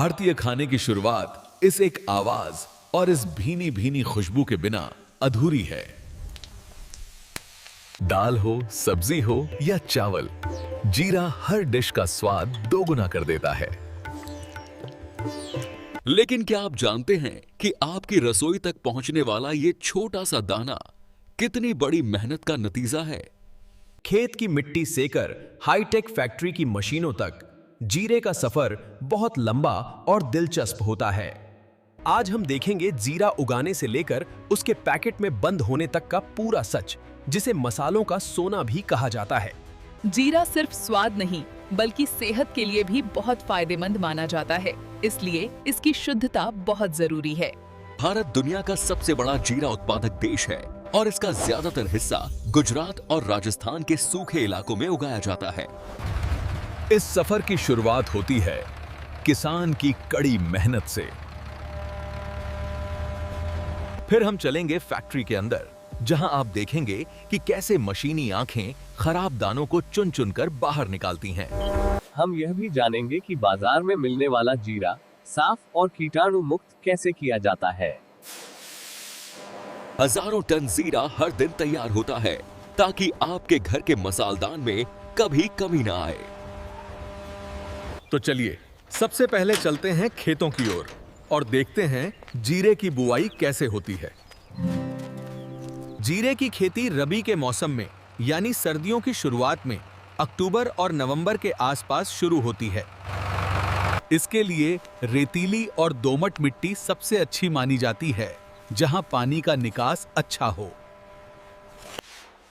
भारतीय खाने की शुरुआत इस एक आवाज और इस भीनी भीनी खुशबू के बिना अधूरी है। दाल हो, सब्जी हो या चावल, जीरा हर डिश का स्वाद दोगुना कर देता है। लेकिन क्या आप जानते हैं कि आपकी रसोई तक पहुंचने वाला ये छोटा सा दाना कितनी बड़ी मेहनत का नतीजा है। खेत की मिट्टी सेकर हाईटेक फैक्ट्री की मशीनों तक जीरे का सफर बहुत लंबा और दिलचस्प होता है। आज हम देखेंगे जीरा उगाने से लेकर उसके पैकेट में बंद होने तक का पूरा सच, जिसे मसालों का सोना भी कहा जाता है। जीरा सिर्फ स्वाद नहीं बल्कि सेहत के लिए भी बहुत फायदेमंद माना जाता है, इसलिए इसकी शुद्धता बहुत जरूरी है। भारत दुनिया का सबसे बड़ा जीरा उत्पादक देश है और इसका ज्यादातर हिस्सा गुजरात और राजस्थान के सूखे इलाकों में उगाया जाता है। इस सफर की शुरुआत होती है किसान की कड़ी मेहनत से। फिर हम चलेंगे फैक्ट्री के अंदर, जहां आप देखेंगे कि कैसे मशीनी आंखें खराब दानों को चुन चुन कर बाहर निकालती हैं। हम यह भी जानेंगे कि बाजार में मिलने वाला जीरा साफ और कीटाणु मुक्त कैसे किया जाता है। हजारों टन जीरा हर दिन तैयार होता है ताकि आपके घर के मसालदान में कभी कमी ना आए। तो चलिए सबसे पहले चलते हैं खेतों की ओर और देखते हैं जीरे की बुआई कैसे होती है। जीरे की खेती रबी के मौसम में यानी सर्दियों की शुरुआत में अक्टूबर और नवंबर के आसपास शुरू होती है। इसके लिए रेतीली और दोमट मिट्टी सबसे अच्छी मानी जाती है, जहां पानी का निकास अच्छा हो।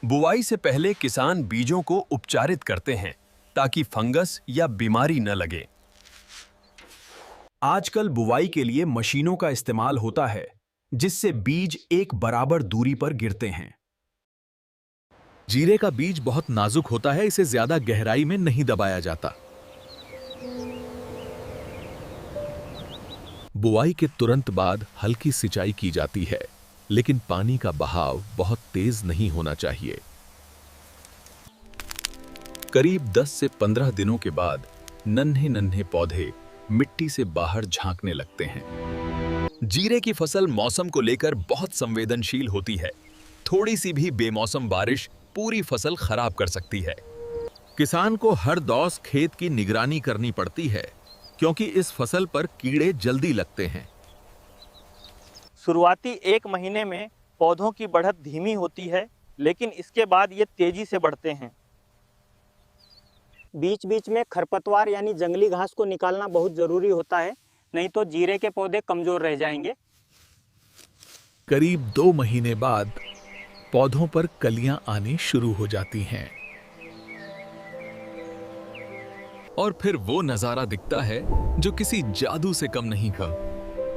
बुआई से पहले किसान बीजों को उपचारित करते हैं ताकि फंगस या बीमारी न लगे। आजकल बुवाई के लिए मशीनों का इस्तेमाल होता है, जिससे बीज एक बराबर दूरी पर गिरते हैं। जीरे का बीज बहुत नाजुक होता है, इसे ज्यादा गहराई में नहीं दबाया जाता। बुआई के तुरंत बाद हल्की सिंचाई की जाती है, लेकिन पानी का बहाव बहुत तेज नहीं होना चाहिए। करीब 10 से 15 दिनों के बाद नन्हे नन्हे पौधे मिट्टी से बाहर झांकने लगते हैं। जीरे की फसल मौसम को लेकर बहुत संवेदनशील होती है। थोड़ी सी भी बेमौसम बारिश पूरी फसल खराब कर सकती है। किसान को हर दौस खेत की निगरानी करनी पड़ती है, क्योंकि इस फसल पर कीड़े जल्दी लगते हैं। शुरुआती 1 महीने में पौधों की बढ़त धीमी होती है, लेकिन इसके बाद ये तेजी से बढ़ते हैं। बीच बीच में खरपतवार यानी जंगली घास को निकालना बहुत ज़रूरी होता है, नहीं तो जीरे के पौधे कमज़ोर रह जाएंगे। करीब 2 महीने बाद पौधों पर कलियां आनी शुरू हो जाती हैं और फिर वो नजारा दिखता है जो किसी जादू से कम नहीं का।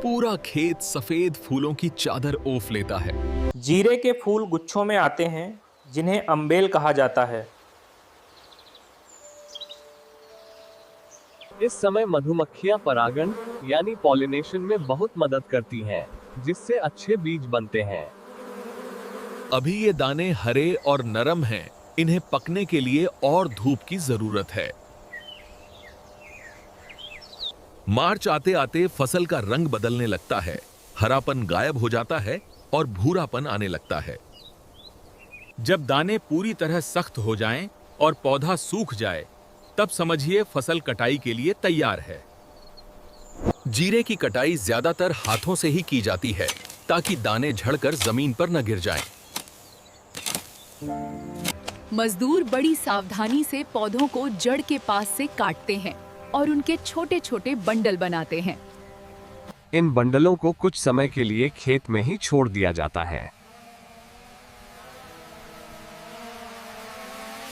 पूरा खेत सफेद फूलों की चादर ओफ लेता है। जीरे के फूल गुच्छों में आते हैं, जिन्हें अम्बेल कहा जाता है। इस समय मधुमक्खियां परागण यानी पॉलिनेशन में बहुत मदद करती हैं, जिससे अच्छे बीज बनते हैं। अभी ये दाने हरे और नरम हैं, इन्हें पकने के लिए और धूप की जरूरत है। मार्च आते आते फसल का रंग बदलने लगता है, हरापन गायब हो जाता है और भूरापन आने लगता है। जब दाने पूरी तरह सख्त हो जाएं और पौधा सूख जाए, तब समझिए फसल कटाई के लिए तैयार है। जीरे की कटाई ज्यादातर हाथों से ही की जाती है, ताकि दाने झड़कर जमीन पर न गिर जाएं। मजदूर बड़ी सावधानी से पौधों को जड़ के पास से काटते हैं और उनके छोटे छोटे बंडल बनाते हैं। इन बंडलों को कुछ समय के लिए खेत में ही छोड़ दिया जाता है।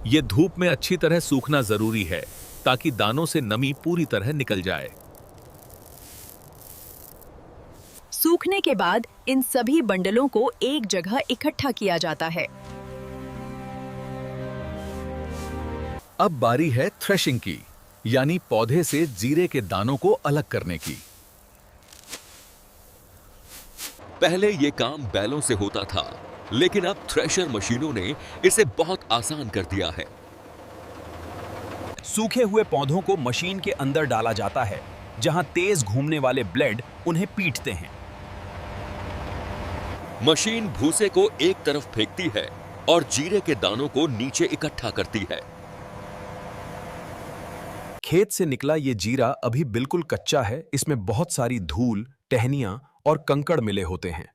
ये धूप में अच्छी तरह सूखना जरूरी है, ताकि दानों से नमी पूरी तरह निकल जाए। सूखने के बाद इन सभी बंडलों को एक जगह इकट्ठा किया जाता है। अब बारी है थ्रेशिंग की, यानी पौधे से जीरे के दानों को अलग करने की। पहले ये काम बैलों से होता था, लेकिन अब थ्रेशर मशीनों ने इसे बहुत आसान कर दिया है। सूखे हुए पौधों को मशीन के अंदर डाला जाता है। जहां तेज घूमने वाले ब्लेड उन्हें पीटते हैं। मशीन भूसे को एक तरफ फेंकती है और जीरे के दानों को नीचे इकट्ठा करती है। खेत से निकला ये जीरा अभी बिल्कुल कच्चा है। इसमें बहुत सारी धूल, टहनियां और कंकड़ मिले होते हैं।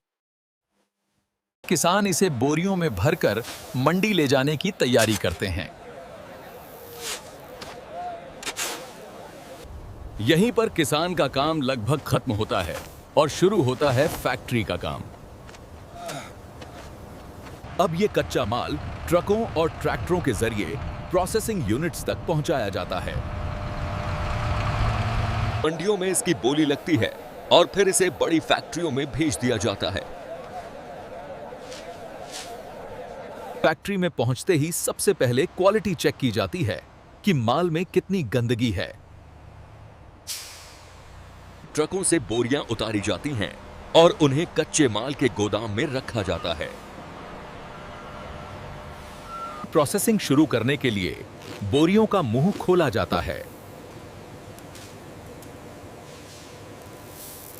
किसान इसे बोरियों में भरकर मंडी ले जाने की तैयारी करते हैं। यहीं पर किसान का काम लगभग खत्म होता है और शुरू होता है फैक्ट्री का काम। अब ये कच्चा माल ट्रकों और ट्रैक्टरों के जरिए प्रोसेसिंग यूनिट्स तक पहुंचाया जाता है। मंडियों में इसकी बोली लगती है और फिर इसे बड़ी फैक्ट्रियों में भेज दिया जाता है। फैक्ट्री में पहुंचते ही सबसे पहले क्वालिटी चेक की जाती है कि माल में कितनी गंदगी है। ट्रकों से बोरियां उतारी जाती हैं और उन्हें कच्चे माल के गोदाम में रखा जाता है। प्रोसेसिंग शुरू करने के लिए बोरियों का मुंह खोला जाता है।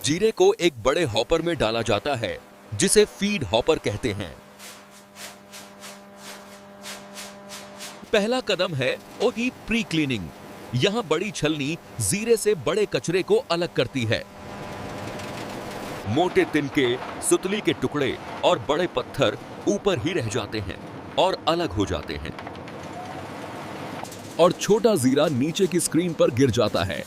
जीरे को एक बड़े हॉपर में डाला जाता है जिसे फीड हॉपर कहते हैं। पहला कदम है ओही प्री क्लीनिंग। यहां बड़ी छलनी जीरे से बड़े कचरे को अलग करती है। मोटे तिनके, सुतली के टुकड़े और बड़े पत्थर ऊपर ही रह जाते हैं और अलग हो जाते हैं और छोटा जीरा नीचे की स्क्रीन पर गिर जाता है।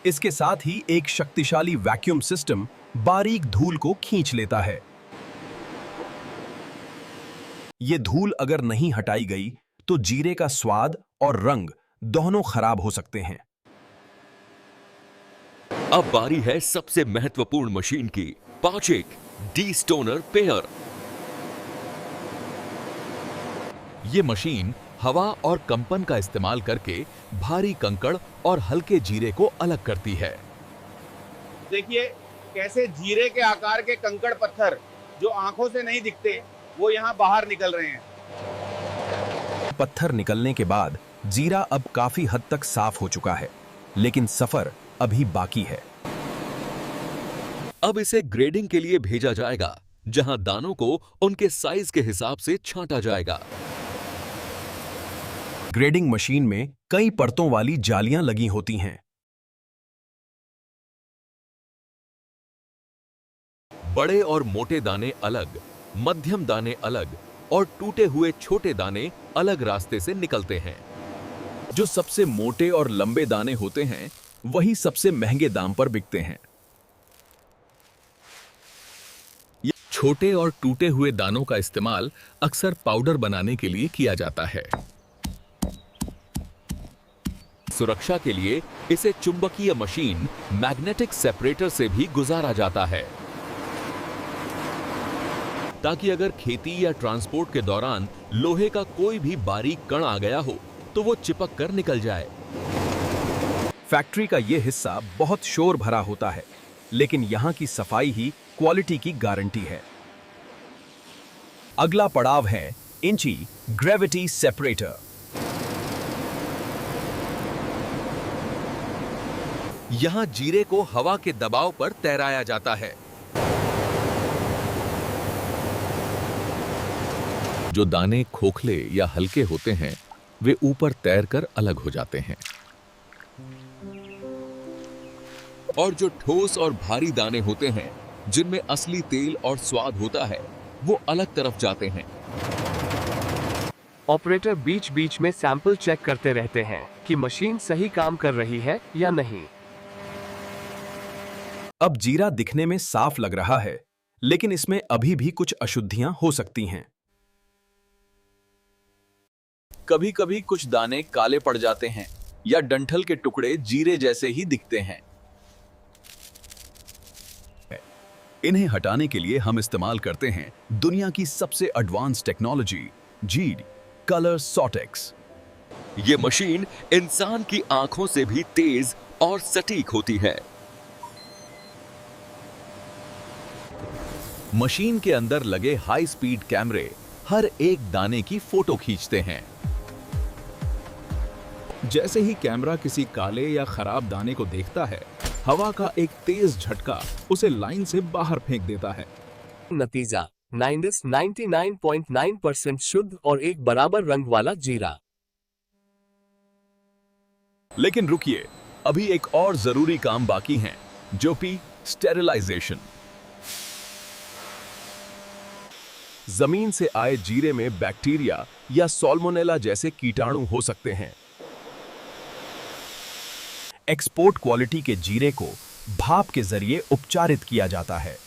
इसके साथ ही एक शक्तिशाली वैक्यूम सिस्टम बारीक धूल को खींच लेता है। ये धूल अगर नहीं हटाई गई तो जीरे का स्वाद और रंग दोनों खराब हो सकते हैं। अब बारी है सबसे महत्वपूर्ण मशीन की, पाचेक डी-स्टोनर पेयर। ये मशीन हवा और कंपन का इस्तेमाल करके भारी कंकड़ और हल्के जीरे को अलग करती है। देखिए कैसे जीरे के आकार के कंकड़ पत्थर जो आंखों से नहीं दिखते वो यहाँ बाहर निकल रहे हैं। पत्थर निकलने के बाद जीरा अब काफी हद तक साफ हो चुका है, लेकिन सफर अभी बाकी है। अब इसे ग्रेडिंग के लिए भेजा जाएगा, जहां दानों को उनके साइज के हिसाब से छांटा जाएगा। ग्रेडिंग मशीन में कई परतों वाली जालियां लगी होती हैं। बड़े और मोटे दाने अलग, मध्यम दाने अलग और टूटे हुए छोटे दाने अलग रास्ते से निकलते हैं। जो सबसे मोटे और लंबे दाने होते हैं वही सबसे महंगे दाम पर बिकते हैं। छोटे और टूटे हुए दानों का इस्तेमाल अक्सर पाउडर बनाने के लिए किया जाता है। सुरक्षा के लिए इसे चुंबकीय मशीन मैग्नेटिक सेपरेटर से भी गुजारा जाता है, ताकि अगर खेती या ट्रांसपोर्ट के दौरान लोहे का कोई भी बारीक कण आ गया हो तो वो चिपक कर निकल जाए। फैक्ट्री का यह हिस्सा बहुत शोर भरा होता है, लेकिन यहां की सफाई ही क्वालिटी की गारंटी है। अगला पड़ाव है इंची ग्रेविटी सेपरेटर। यहां जीरे को हवा के दबाव पर तैराया जाता है। जो दाने खोखले या हल्के होते हैं वे ऊपर तैरकर अलग हो जाते हैं, और जो ठोस और भारी दाने होते हैं जिनमें असली तेल और स्वाद होता है वो अलग तरफ जाते हैं। ऑपरेटर बीच बीच में सैंपल चेक करते रहते हैं कि मशीन सही काम कर रही है या नहीं। अब जीरा दिखने में साफ लग रहा है, लेकिन इसमें अभी भी कुछ अशुद्धियां हो सकती हैं। कभी कभी कुछ दाने काले पड़ जाते हैं या डंठल के टुकड़े जीरे जैसे ही दिखते हैं। इन्हें हटाने के लिए हम इस्तेमाल करते हैं दुनिया की सबसे एडवांस टेक्नोलॉजी जीड कलर सॉटेक्स। ये मशीन इंसान की आंखों से भी तेज और सटीक होती है। मशीन के अंदर लगे हाई स्पीड कैमरे हर एक दाने की फोटो खींचते हैं। जैसे ही कैमरा किसी काले या खराब दाने को देखता है, हवा का एक तेज झटका उसे लाइन से बाहर फेंक देता है। नतीजा 99.9% शुद्ध और एक बराबर रंग वाला जीरा। लेकिन रुकिए, अभी एक और जरूरी काम बाकी है, जो कि स्टेरिलाइजेशन। जमीन से आए जीरे में बैक्टीरिया या सॉल्मोनेला जैसे कीटाणु हो सकते हैं। एक्सपोर्ट क्वालिटी के जीरे को भाप के जरिए उपचारित किया जाता है।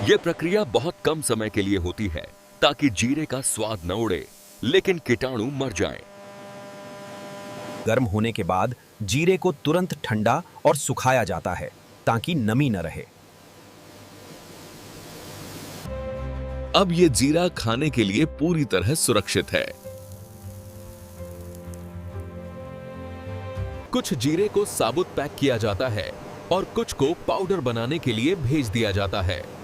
यह प्रक्रिया बहुत कम समय के लिए होती है ताकि जीरे का स्वाद न उड़े, लेकिन कीटाणु मर जाएं। गर्म होने के बाद जीरे को तुरंत ठंडा और सुखाया जाता है ताकि नमी न रहे। अब ये जीरा खाने के लिए पूरी तरह सुरक्षित है। कुछ जीरे को साबुत पैक किया जाता है और कुछ को पाउडर बनाने के लिए भेज दिया जाता है।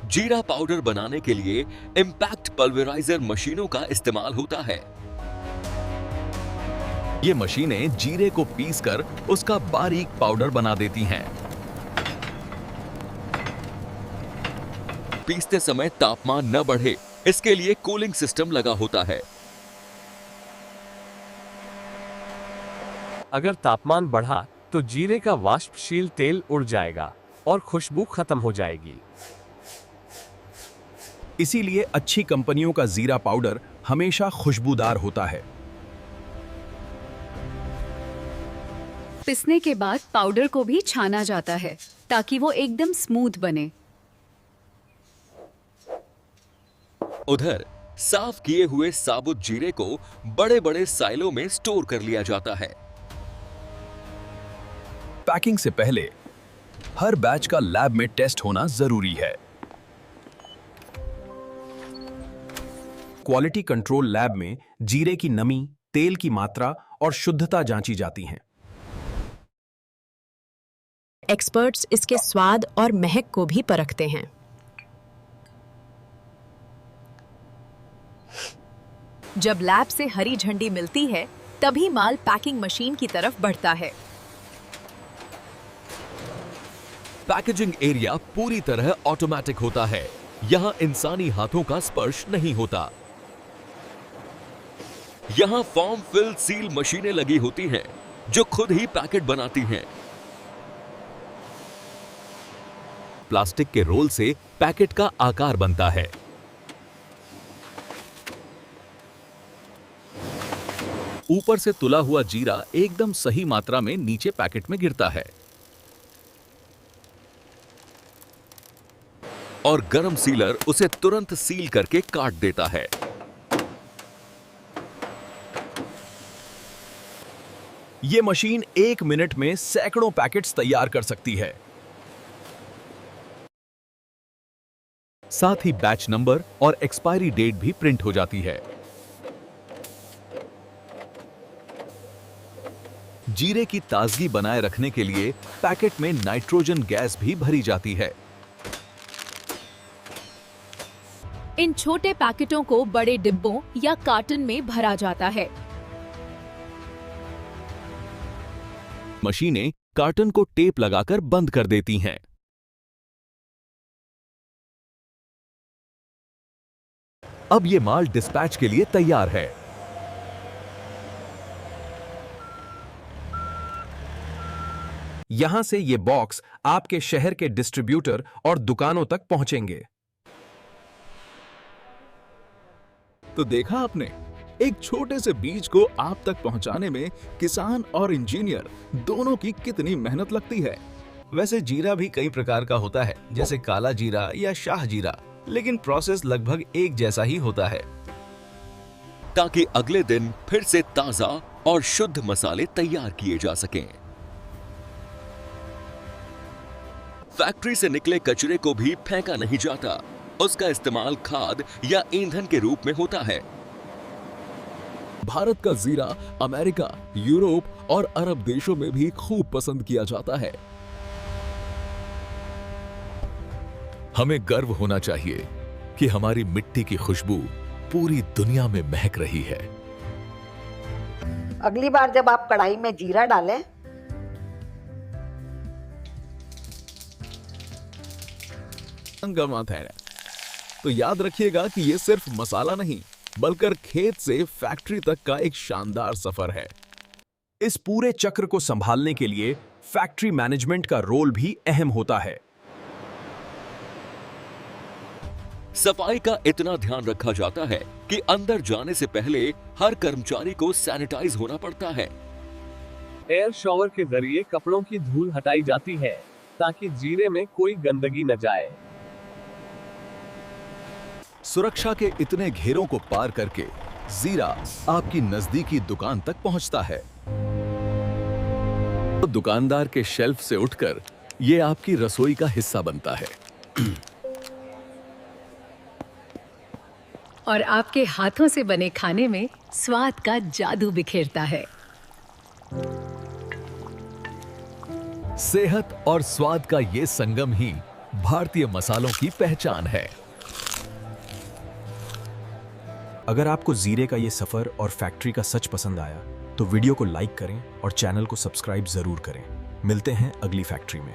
जीरा पाउडर बनाने के लिए इंपैक्ट पल्वेराइजर मशीनों का इस्तेमाल होता है। ये मशीनें जीरे को पीसकर उसका बारीक पाउडर बना देती हैं। पीसते समय तापमान न बढ़े, इसके लिए कूलिंग सिस्टम लगा होता है। अगर तापमान बढ़ा तो जीरे का वाष्पशील तेल उड़ जाएगा और खुशबू खत्म हो जाएगी। इसीलिए अच्छी कंपनियों का जीरा पाउडर हमेशा खुशबूदार होता है। पिसने के बाद पाउडर को भी छाना जाता है ताकि वो एकदम स्मूथ बने। उधर साफ किए हुए साबुत जीरे को बड़े बड़े साइलों में स्टोर कर लिया जाता है। पैकिंग से पहले हर बैच का लैब में टेस्ट होना जरूरी है। क्वालिटी कंट्रोल लैब में जीरे की नमी, तेल की मात्रा और शुद्धता जांची जाती हैं। एक्सपर्ट्स इसके स्वाद और महक को भी परखते हैं। जब लैब से हरी झंडी मिलती है, तभी माल पैकिंग मशीन की तरफ बढ़ता है। पैकेजिंग एरिया पूरी तरह ऑटोमेटिक होता है। यहां इंसानी हाथों का स्पर्श नहीं होता। यहां फॉर्म फिल सील मशीनें लगी होती हैं, जो खुद ही पैकेट बनाती हैं। प्लास्टिक के रोल से पैकेट का आकार बनता है। ऊपर से तुला हुआ जीरा एकदम सही मात्रा में नीचे पैकेट में गिरता है और गरम सीलर उसे तुरंत सील करके काट देता है। यह मशीन 1 मिनट में सैकड़ों पैकेट्स तैयार कर सकती है। साथ ही बैच नंबर और एक्सपायरी डेट भी प्रिंट हो जाती है। जीरे की ताजगी बनाए रखने के लिए पैकेट में नाइट्रोजन गैस भी भरी जाती है। इन छोटे पैकेटों को बड़े डिब्बों या कार्टन में भरा जाता है। मशीनें कार्टन को टेप लगाकर बंद कर देती हैं। अब ये माल डिस्पैच के लिए तैयार है। यहां से ये बॉक्स आपके शहर के डिस्ट्रीब्यूटर और दुकानों तक पहुंचेंगे। तो देखा आपने, एक छोटे से बीज को आप तक पहुंचाने में किसान और इंजीनियर दोनों की कितनी मेहनत लगती है। वैसे जीरा भी कई प्रकार का होता है, जैसे काला जीरा या शाह जीरा, लेकिन प्रोसेस लगभग एक जैसा ही होता है, ताकि अगले दिन फिर से ताजा और शुद्ध मसाले तैयार किए जा सकें। फैक्ट्री से निकले कचरे को भी फेंका नहीं जाता, उसका इस्तेमाल खाद या ईंधन के रूप में होता है। भारत का जीरा अमेरिका, यूरोप और अरब देशों में भी खूब पसंद किया जाता है। हमें गर्व होना चाहिए कि हमारी मिट्टी की खुशबू पूरी दुनिया में महक रही है। अगली बार जब आप कढ़ाई में जीरा डालें तो याद रखिएगा कि ये सिर्फ मसाला नहीं बल्कि खेत से फैक्ट्री तक का एक शानदार सफर है। इस पूरे चक्र को संभालने के लिए फैक्ट्री मैनेजमेंट का रोल भी अहम होता है। सफाई का इतना ध्यान रखा जाता है कि अंदर जाने से पहले हर कर्मचारी को सैनिटाइज होना पड़ता है। एयर शॉवर के जरिए कपड़ों की धूल हटाई जाती है ताकि जीरे में कोई गंदगी न जाए। सुरक्षा के इतने घेरों को पार करके जीरा आपकी नजदीकी दुकान तक पहुंचता है। तो दुकानदार के शेल्फ से उठकर ये आपकी रसोई का हिस्सा बनता है और आपके हाथों से बने खाने में स्वाद का जादू बिखेरता है। सेहत और स्वाद का ये संगम ही भारतीय मसालों की पहचान है। अगर आपको जीरे का ये सफर और फैक्ट्री का सच पसंद आया तो वीडियो को लाइक करें और चैनल को सब्सक्राइब जरूर करें। मिलते हैं अगली फैक्ट्री में।